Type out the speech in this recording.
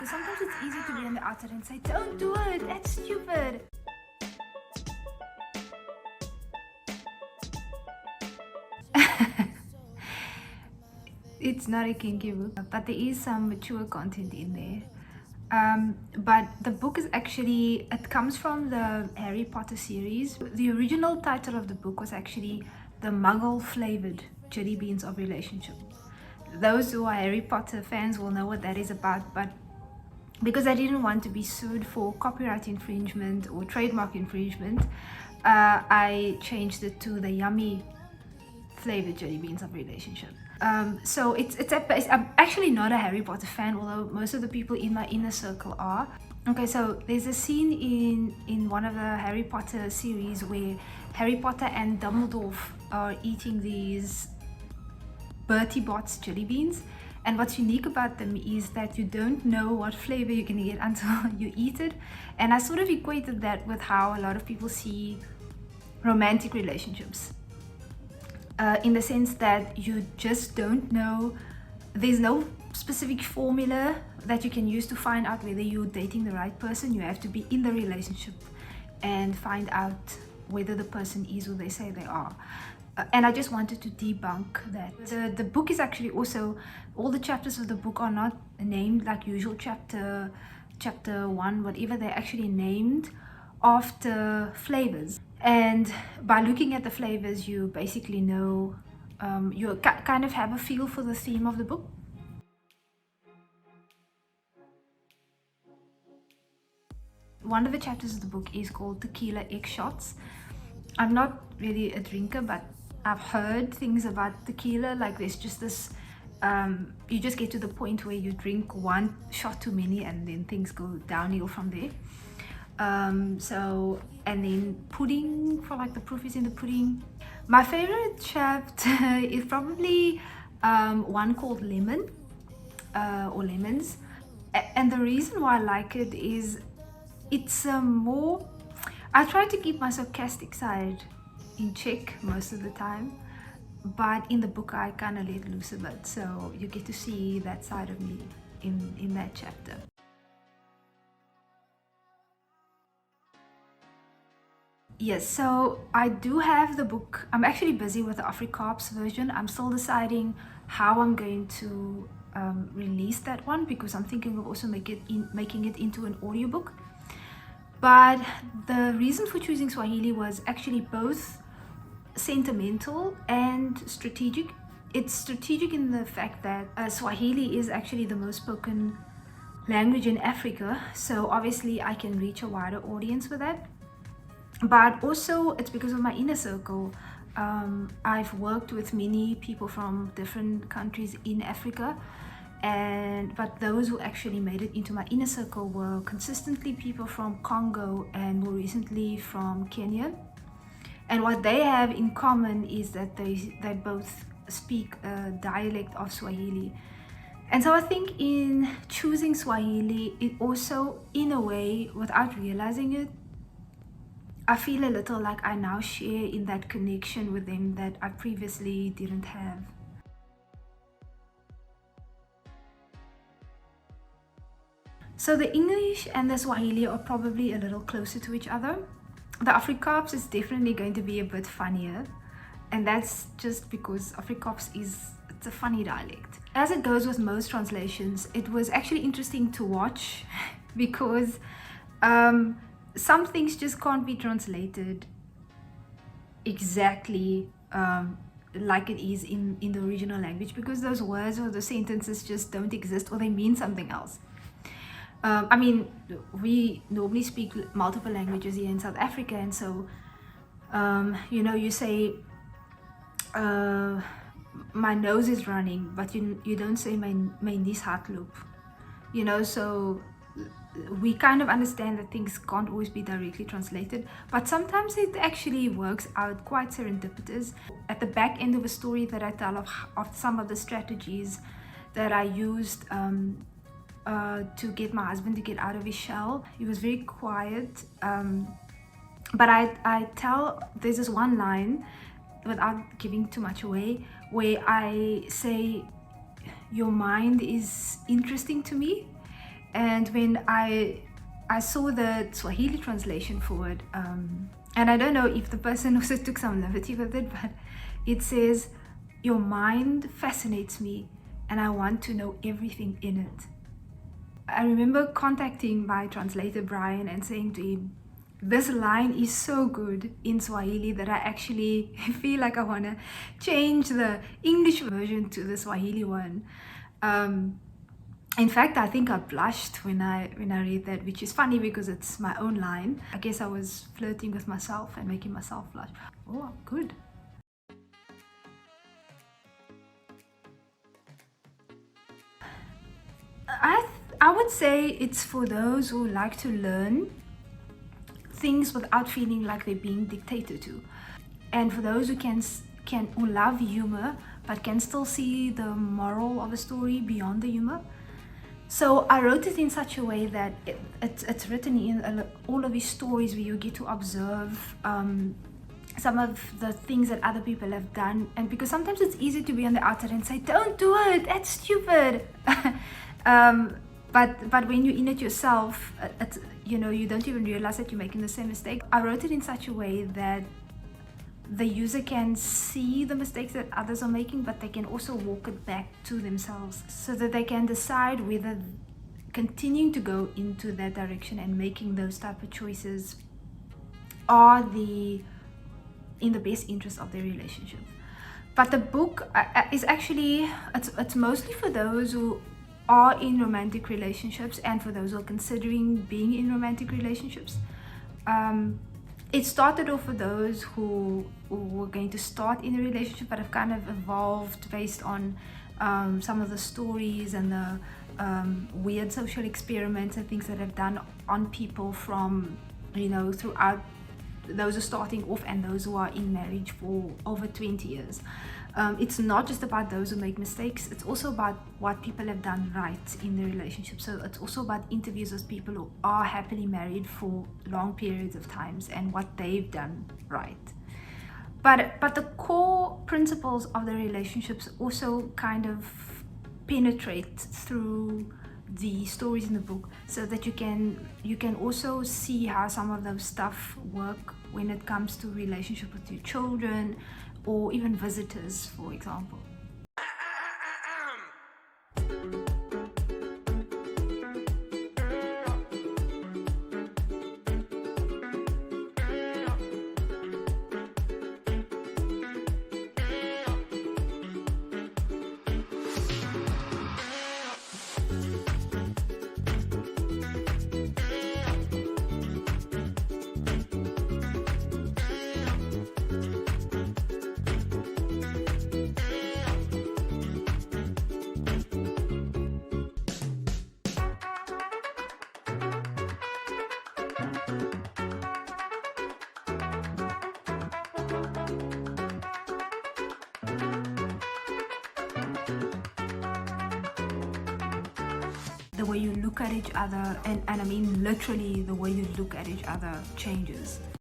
Because sometimes it's easy to be on the outside and say, don't do it, that's stupid. It's not a kinky book, but there is some mature content in there. But the book is actually, it comes from the Harry Potter series. The original title of the book was actually The Muggle Flavored Jelly Beans of Relationship. Those who are Harry Potter fans will know what that is about, but because I didn't want to be sued for copyright infringement or trademark infringement, I changed it to the Yummy Flavored Jelly Beans of Relationship. So I'm actually not a Harry Potter fan, although most of the people in my inner circle are. Okay, so there's a scene in one of the Harry Potter series where Harry Potter and Dumbledore are eating these Bertie Bott's jelly beans, and what's unique about them is that you don't know what flavor you're gonna get until you eat it. And I sort of equated that with how a lot of people see romantic relationships. In the sense that you just don't know, there's no specific formula that you can use to find out whether you're dating the right person. You have to be in the relationship and find out whether the person is who they say they are. And I just wanted to debunk that. The book is actually also, all the chapters of the book are not named like usual chapter 1, whatever. They're actually named after flavors. And by looking at the flavors, you basically know, you kind of have a feel for the theme of the book. One of the chapters of the book is called Tequila Egg Shots. I'm not really a drinker, but I've heard things about tequila, like there's just this, you just get to the point where you drink one shot too many and then things go downhill from there. And then pudding, for like the proof is in the pudding. My favorite chapter is probably one called Lemon, or Lemons. And the reason why I like it is it's more, I try to keep my sarcastic side in check most of the time, but in the book I kind of let loose a bit, so you get to see that side of me in that chapter. Yes, so I do have the book. I'm actually busy with the Afrikaans version. I'm still deciding how I'm going to release that one, because I'm thinking of also making it into an audiobook. But the reason for choosing Swahili was actually both sentimental and strategic. It's strategic in the fact that Swahili is actually the most spoken language in Africa, so obviously I can reach a wider audience with that. But also it's because of my inner circle. I've worked with many people from different countries in Africa, but those who actually made it into my inner circle were consistently people from Congo and more recently from Kenya. And what they have in common is that they both speak a dialect of Swahili. And so I think in choosing Swahili, it also, in a way, without realizing it, I feel a little like I now share in that connection with them that I previously didn't have. So the English and the Swahili are probably a little closer to each other. The Afrikaans is definitely going to be a bit funnier, and that's just because Afrikaans it's a funny dialect. As it goes with most translations, it was actually interesting to watch because some things just can't be translated exactly like it is in the original language, because those words or the sentences just don't exist, or they mean something else. I mean, we normally speak multiple languages here in South Africa, and so you know, you say my nose is running, but you don't say my knees hardloop, you know. So we kind of understand that things can't always be directly translated, but sometimes it actually works out quite serendipitous. At the back end of a story that I tell of some of the strategies that I used to get my husband to get out of his shell. He was very quiet, but I tell, there's this one line, without giving too much away, where I say, your mind is interesting to me. And when I saw the Swahili translation for it, and I don't know if the person also took some liberty with it, but it says, "Your mind fascinates me and I want to know everything in it." I remember contacting my translator Brian and saying to him, this line is so good in Swahili that I actually feel like I want to change the English version to the Swahili one. In fact, I think I blushed when I read that, which is funny because it's my own line. I guess I was flirting with myself and making myself blush. Oh, good. I would say it's for those who like to learn things without feeling like they're being dictated to, and for those who who love humor but can still see the moral of a story beyond the humor. So I wrote it in such a way that it's written in all of his stories where you get to observe some of the things that other people have done, and because sometimes it's easy to be on the outside and say, don't do it, that's stupid. But when you're in it yourself, you know, you don't even realize that you're making the same mistake. I wrote it in such a way that the user can see the mistakes that others are making, but they can also walk it back to themselves so that they can decide whether continuing to go into that direction and making those type of choices are in the best interest of their relationship. But the book is actually, it's mostly for those who are in romantic relationships and for those who are considering being in romantic relationships. It started off for those who were going to start in a relationship, but have kind of evolved based on some of the stories and the weird social experiments and things that have done on people from, you know, throughout those who are starting off and those who are in marriage for over 20 years. It's not just about those who make mistakes, it's also about what people have done right in the relationship. So it's also about interviews with people who are happily married for long periods of times and what they've done right. But the core principles of the relationships also kind of penetrate through the stories in the book, so that you can also see how some of those stuff work when it comes to relationship with your children or even visitors, for example. The way you look at each other, and I mean literally the way you look at each other changes.